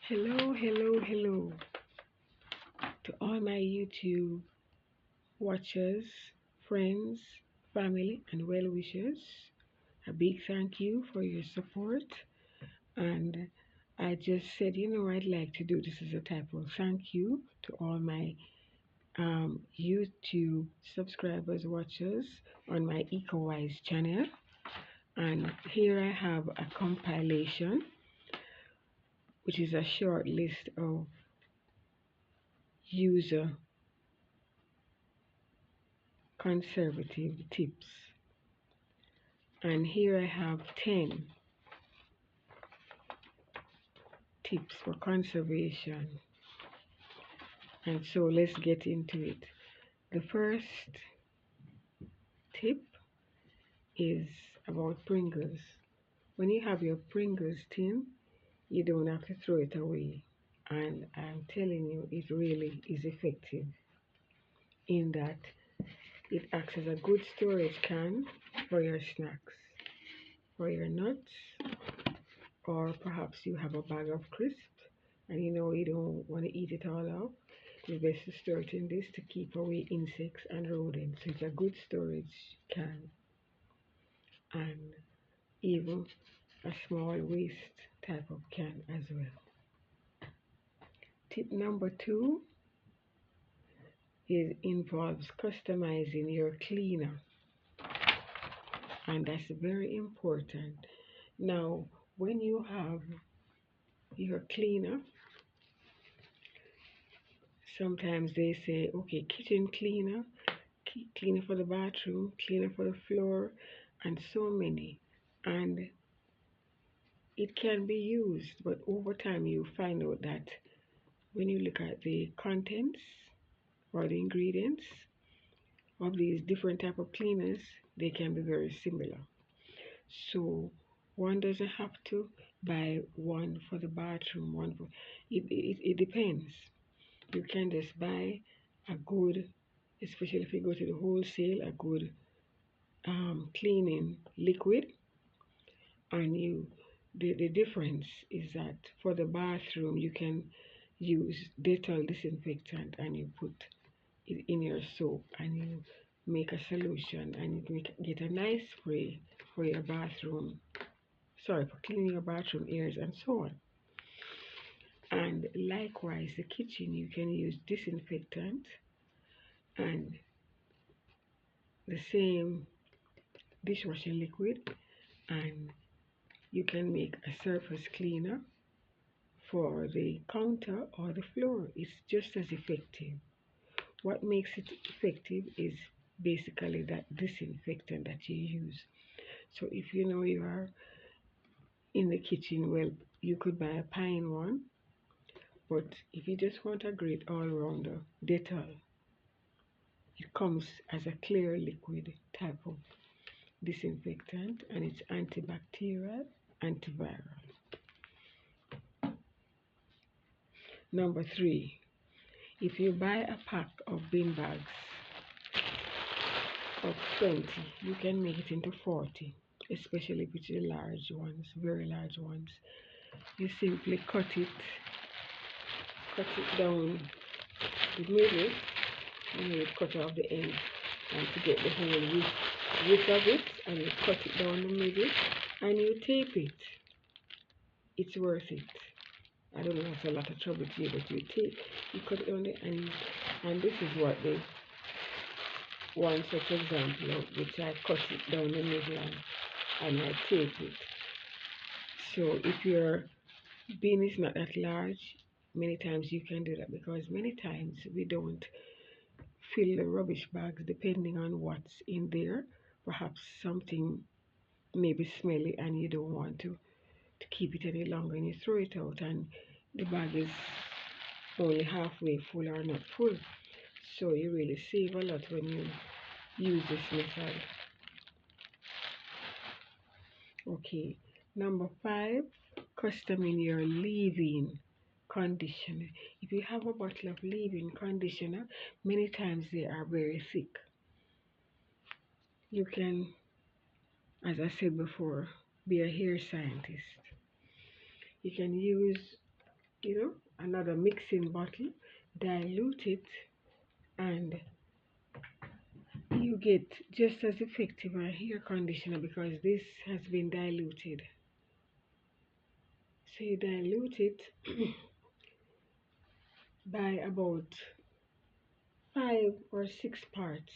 Hello to all my YouTube watchers, friends, family, and well wishers. A big thank you for your support. And I just said, I'd like to do this as a type of thank you to all my YouTube subscribers, watchers on my EcoWise channel. And here I have a compilation, which is a short list of user conservative tips, and here I have 10 tips for conservation. And so let's get into it. The first tip is about Pringles. When you have your Pringles tin, you don't have to throw it away, and I'm telling you, it really is effective in that it acts as a good storage can for your snacks, for your nuts, or perhaps you have a bag of crisps and you don't want to eat it all up. It's best to store it in this to keep away insects and rodents. So it's a good storage can, and even a small waste type of can as well. Tip number 2 involves customizing your cleaner, and that's very important. Now, when you have your cleaner, sometimes they say, okay, kitchen cleaner, cleaner for the bathroom, cleaner for the floor, and so many. And it can be used, but over time you find out that when you look at the contents or the ingredients of these different type of cleaners, they can be very similar. So one doesn't have to buy one for the bathroom, one for it depends. You can just buy a good, especially if you go to the wholesale, a good cleaning liquid, and the difference is that for the bathroom you can use Dettol disinfectant, and you put it in your soap and you make a solution, and you can get a nice spray for your bathroom, for cleaning your bathroom areas and so on. And likewise, the kitchen, you can use disinfectant and the same dishwashing liquid, and you can make a surface cleaner for the counter or the floor. It's just as effective. What makes it effective is basically that disinfectant that you use. So if you know you are in the kitchen, well, you could buy a pine one, but if you just want a great all-rounder, Dettol, it comes as a clear liquid type of disinfectant, and it's antibacterial, antiviral. Number 3, if you buy a pack of bin bags of 20, you can make it into 40, especially if it's the large ones, very large ones. You simply cut it down the middle, and you cut off the end, and to get the whole width of it, and you cut it down the middle, and you tape it. It's worth it. I don't know, that's a lot of trouble to you, but you cut it on the end, and this is what the one such example of which I cut it down the middle and I tape it. So if your bin is not that large, many times you can do that, because many times we don't fill the rubbish bags depending on what's in there. Perhaps something may be smelly and you don't want to keep it any longer, and you throw it out and the bag is only halfway full or not full. So you really save a lot when you use this method. Okay, number 5, customing your leave-in conditioner. If you have a bottle of leave-in conditioner, many times they are very thick. You can, as I said before, be a hair scientist. You can use another mixing bottle, dilute it, and you get just as effective a hair conditioner because this has been diluted. So you dilute it by about 5 or 6 parts.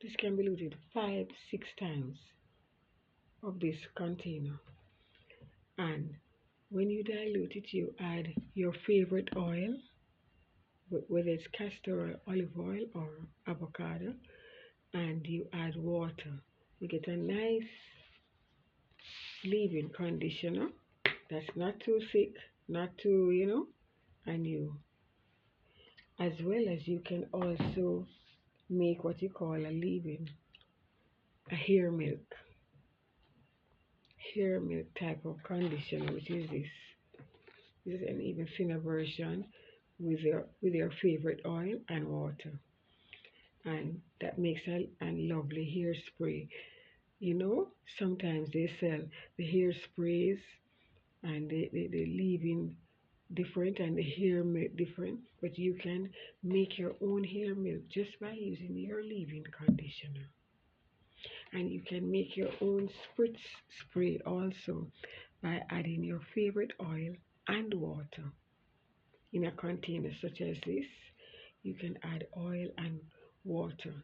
This can be diluted 5, 6 times of this container. And when you dilute it, you add your favorite oil, whether it's castor oil, olive oil, or avocado, and you add water. You get a nice leave-in conditioner that's not too thick, not too, and you, as well as you can also make what you call a leave-in, a hair milk type of conditioner, which is this. This is an even thinner version with your favorite oil and water, and that makes a lovely hairspray. Sometimes they sell the hairsprays and they leave in different and the hair milk different, but you can make your own hair milk just by using your leave-in conditioner. And you can make your own spritz spray also by adding your favorite oil and water in a container such as this. You can add oil and water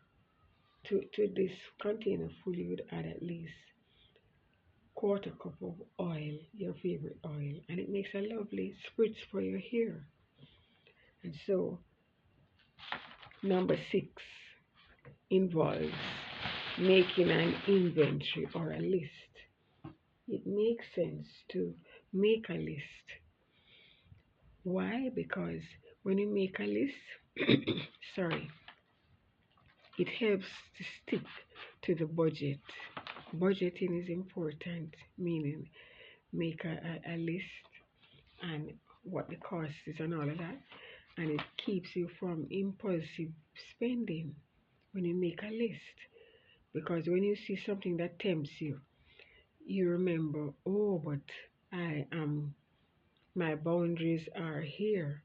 to this container full. You would add at least quarter cup of oil, your favorite oil, and it makes a lovely spritz for your hair. And so number 6 involves making an inventory or a list. It makes sense to make a list. Why? Because when you make a list, sorry, it helps to stick to the budget. Budgeting is important, meaning make a list and what the cost is and all of that. And it keeps you from impulsive spending when you make a list. Because when you see something that tempts you, you remember, oh, but my boundaries are here.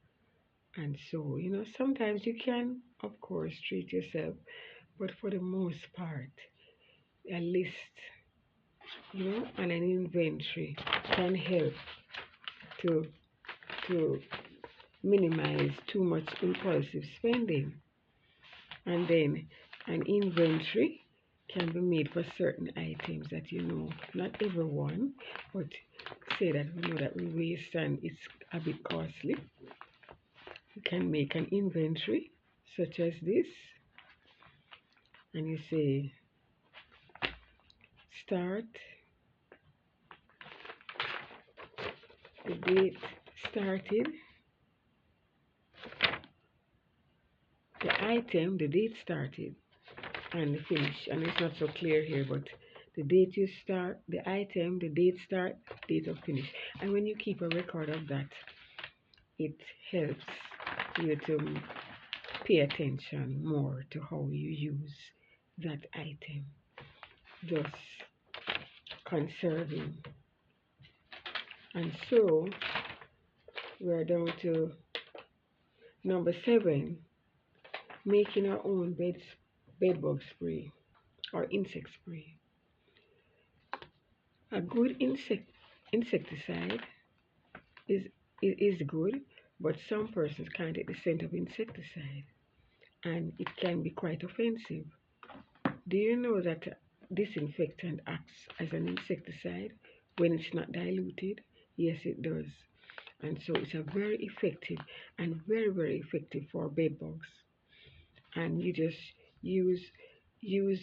And so, sometimes you can, of course, treat yourself, but for the most part, a list, and an inventory can help to to minimize too much impulsive spending. And then an inventory can be made for certain items that not everyone, but say that we know that we waste and it's a bit costly. You can make an inventory such as this, and you say start, the date started, the item, the date started, and the finish. And it's not so clear here, but the date you start, the item, the date start, date of finish. And when you keep a record of that, it helps you to pay attention more to how you use that item, thus conserving. And so we're down to number 7, making our own bedbug spray or insect spray. A good insecticide is good, but some persons can't take the scent of insecticide, and it can be quite offensive. Do you know that disinfectant acts as an insecticide when it's not diluted? Yes, it does. And so it's a very effective and very, very effective for bed bugs. And you just use use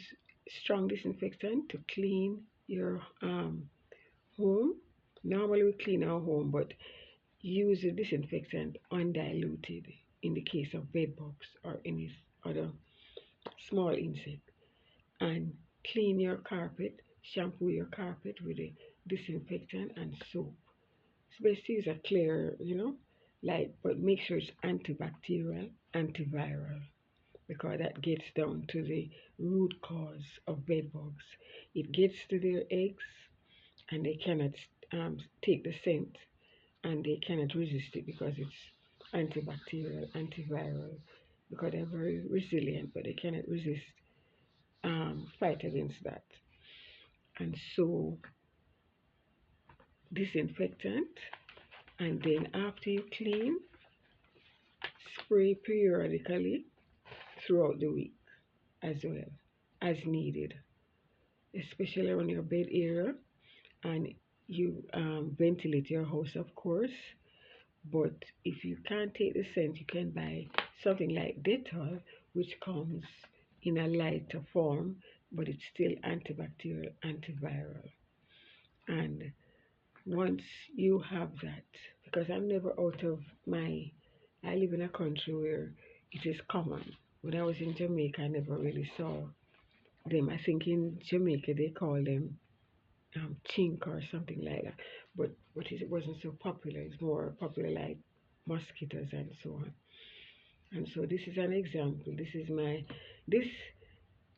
strong disinfectant to clean your home. Normally we clean our home, but use the disinfectant undiluted in the case of bed bugs or any other small insect. And clean your carpet, shampoo your carpet with the disinfectant and soap. It's best to use a clear, but make sure it's antibacterial, antiviral, because that gets down to the root cause of bed bugs. It gets to their eggs and they cannot take the scent and they cannot resist it because it's antibacterial, antiviral, because they're very resilient, but they cannot resist fight against that. And so disinfectant, and then after you clean, spray periodically throughout the week as well as needed, especially around your bed area, and you ventilate your house, of course. But if you can't take the scent, you can buy something like Dettol, which comes in a lighter form, but it's still antibacterial, antiviral. And once you have that, because I'm never out of I live in a country where it is common. When I was in Jamaica, I never really saw them. I think in Jamaica they call them chink or something like that. But it wasn't so popular. It's more popular like mosquitoes and so on. And so this is an example. This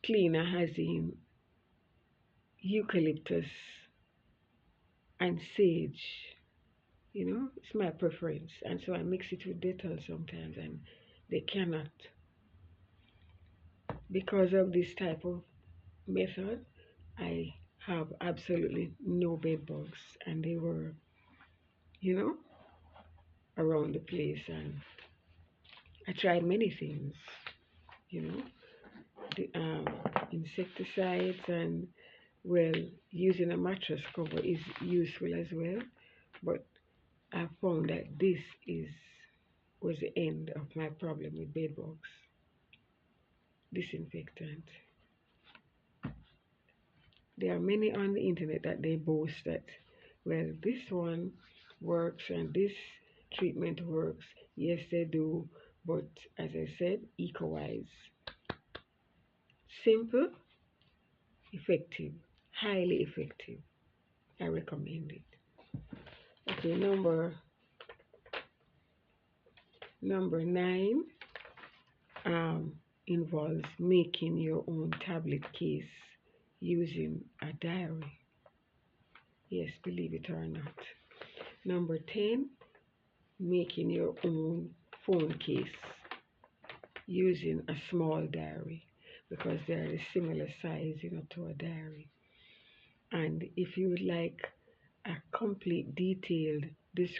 cleaner has in eucalyptus and sage. It's my preference. And so I mix it with Dettol sometimes, and they cannot. Because of this type of method, I have absolutely no bed bugs, and they were, you know, around the place. And I tried many things, you know, the insecticides, and well, using a mattress cover is useful as well. But I found that this was the end of my problem with bed bugs. Disinfectant. There are many on the internet that they boast that, well, this one works and this treatment works. Yes, they do, but as I said, eco-wise. Simple, effective, highly effective. I recommend it. Okay, number 9 um, involves making your own tablet case using a diary. Yes, believe it or not. Number 10, making your own phone case using a small diary, because they're a similar size, to a diary. And if you would like a complete detailed